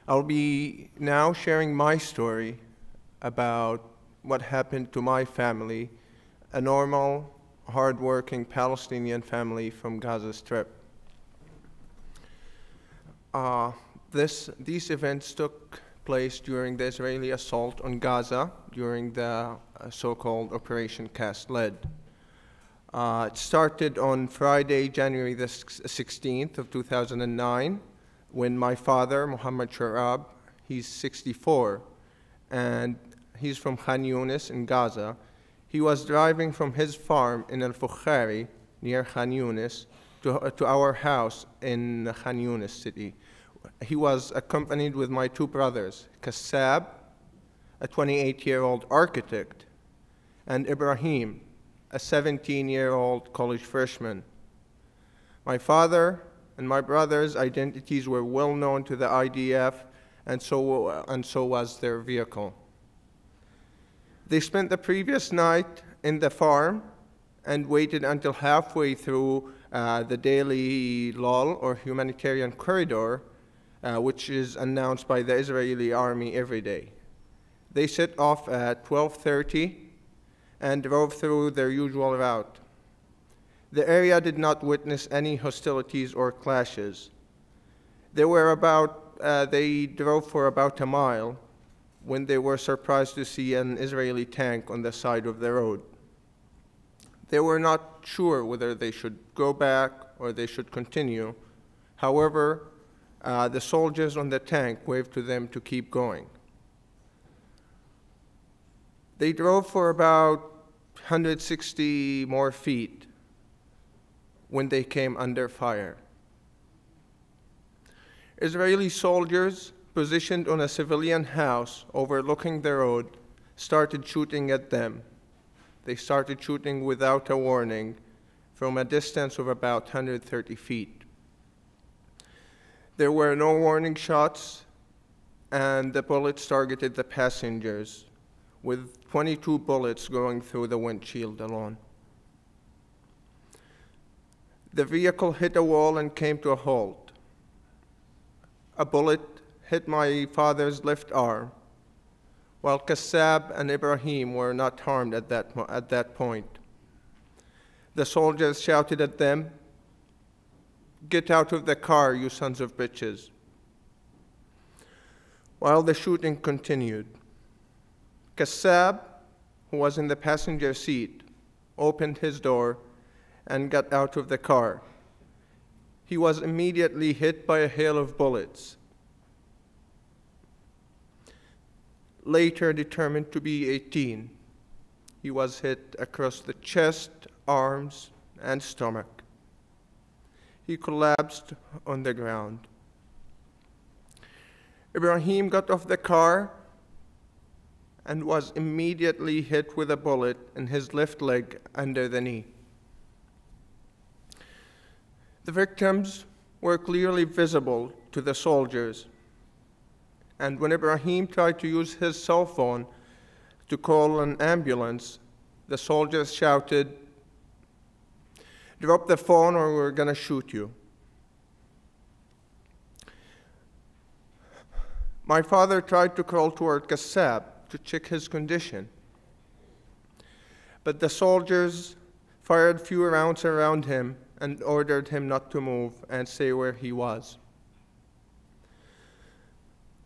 I'll be now sharing my story about what happened to my family, a normal, hardworking Palestinian family from Gaza Strip. These events took place during the Israeli assault on Gaza during the so-called Operation Cast Lead. It started on Friday, January the 16th of 2009, when my father, Muhammad Sharab, he's 64, and he's from Khan Yunis in Gaza. He was driving from his farm in Al-Fukhari, near Khan Yunis, to our house in Khan Yunis city. He was accompanied with my two brothers, Kassab, a 28-year-old architect, and Ibrahim, a 17-year-old college freshman. My father and my brothers' identities were well known to the IDF, and so was their vehicle. They spent the previous night in the farm and waited until halfway through the daily lull, or humanitarian corridor, which is announced by the Israeli army every day. They set off at 12:30 and drove through their usual route. The area did not witness any hostilities or clashes. They drove for about a mile when they were surprised to see an Israeli tank on the side of the road. They were not sure whether they should go back or they should continue. However, the soldiers on the tank waved to them to keep going. They drove for about 160 more feet when they came under fire. Israeli soldiers positioned on a civilian house overlooking the road started shooting at them. They started shooting without a warning from a distance of about 130 feet. There were no warning shots, and the bullets targeted the passengers, with 22 bullets going through the windshield alone. The vehicle hit a wall and came to a halt. A bullet hit my father's left arm, while Kassab and Ibrahim were not harmed at that point. The soldiers shouted at them, "Get out of the car, you sons of bitches," while the shooting continued. Kassab, who was in the passenger seat, opened his door and got out of the car. He was immediately hit by a hail of bullets. Later determined to be 18, he was hit across the chest, arms, and stomach. He collapsed on the ground. Ibrahim got off the car and was immediately hit with a bullet in his left leg under the knee. The victims were clearly visible to the soldiers, and when Ibrahim tried to use his cell phone to call an ambulance, the soldiers shouted, "Drop the phone or we're gonna shoot you." My father tried to crawl toward Kassab to check his condition, but the soldiers fired few rounds around him and ordered him not to move and stay where he was.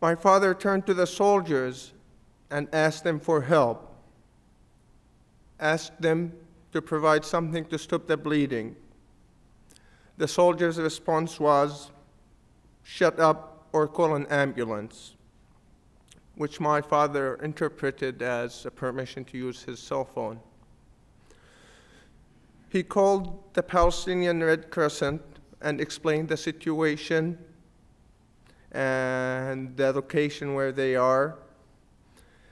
My father turned to the soldiers and asked them for help, asked them to provide something to stop the bleeding. The soldiers' response was, "Shut up or call an ambulance," which my father interpreted as a permission to use his cell phone. He called the Palestinian Red Crescent and explained the situation and the location where they are.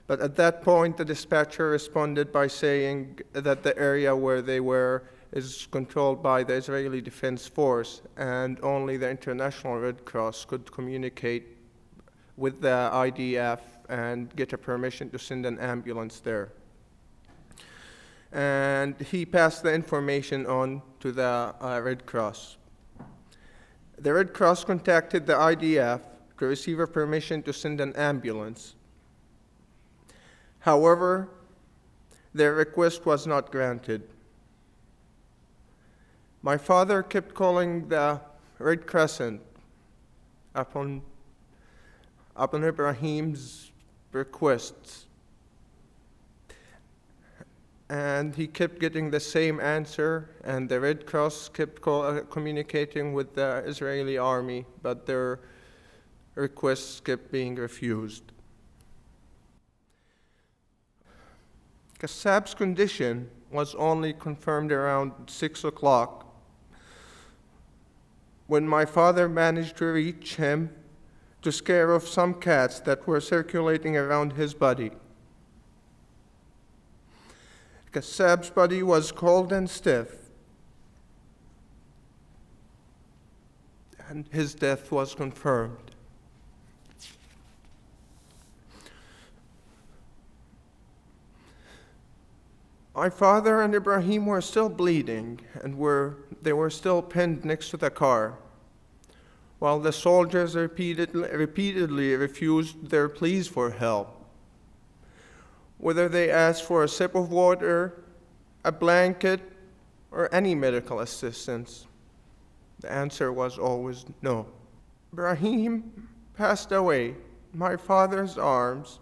But at that point, the dispatcher responded by saying that the area where they were is controlled by the Israeli Defense Force, and only the International Red Cross could communicate with the IDF and get a permission to send an ambulance there. And he passed the information on to the Red Cross. The Red Cross contacted the IDF, to receive a permission to send an ambulance. However, their request was not granted. My father kept calling the Red Crescent upon Ibrahim's requests, and he kept getting the same answer, and the Red Cross kept communicating with the Israeli army, but their requests kept being refused. Kassab's condition was only confirmed around 6 o'clock when my father managed to reach him to scare off some cats that were circulating around his body. Kassab's body was cold and stiff, and his death was confirmed. My father and Ibrahim were still bleeding, and they were still pinned next to the car, while the soldiers repeatedly refused their pleas for help. Whether they asked for a sip of water, a blanket, or any medical assistance, the answer was always no. Ibrahim passed away in my father's arms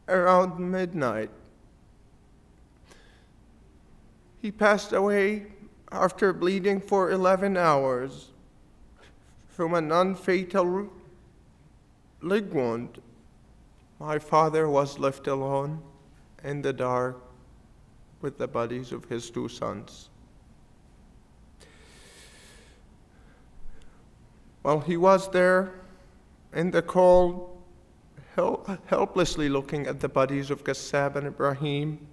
around midnight. He passed away after bleeding for 11 hours from a non-fatal leg wound. My father was left alone in the dark with the bodies of his two sons. While he was there in the cold, helplessly looking at the bodies of Kassab and Ibrahim,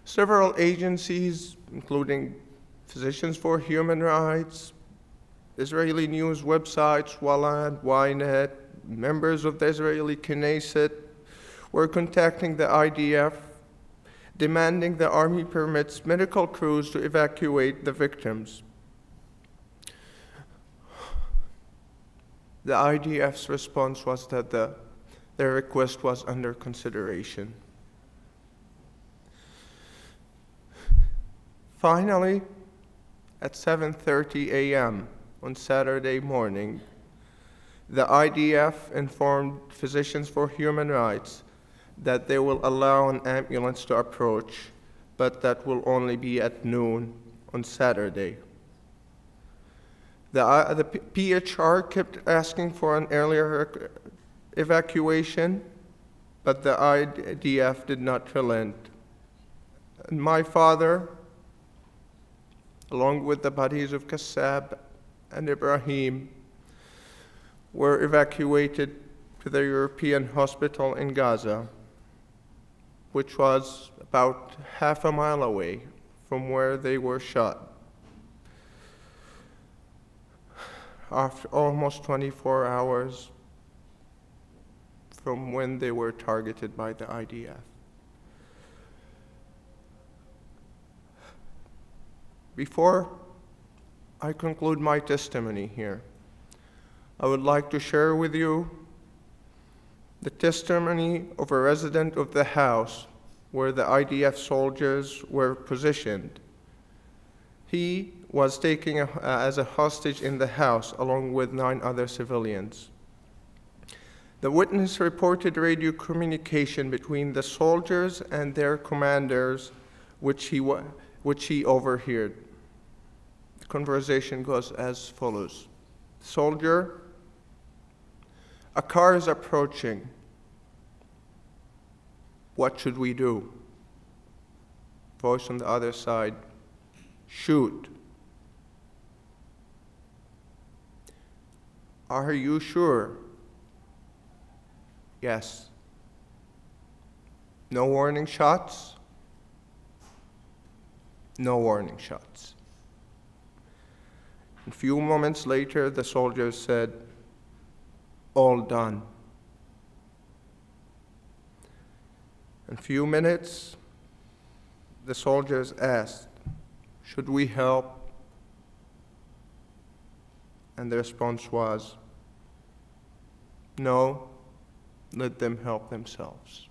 several agencies, including Physicians for Human Rights, Israeli news websites, Walla and Ynet, members of the Israeli Knesset, were contacting the IDF, demanding the army permits medical crews to evacuate the victims. The IDF's response was that their request was under consideration. Finally, at 7:30 a.m. on Saturday morning, the IDF informed Physicians for Human Rights that they will allow an ambulance to approach, but that will only be at noon on Saturday. The PHR kept asking for an earlier evacuation, but the IDF did not relent. And my father, along with the bodies of Kassab and Ibrahim, were evacuated to the European hospital in Gaza, which was about half a mile away from where they were shot. After almost 24 hours from when they were targeted by the IDF. Before I conclude my testimony here, I would like to share with you the testimony of a resident of the house where the IDF soldiers were positioned. He was taken as a hostage in the house along with 9 other civilians. The witness reported radio communication between the soldiers and their commanders, which he overheard. The conversation goes as follows. Soldier, a car is approaching. What should we do? Voice on the other side, shoot. Are you sure? Yes. No warning shots? No warning shots. A few moments later, the soldiers said, all done. In a few minutes, the soldiers asked, should we help? And the response was, no, let them help themselves.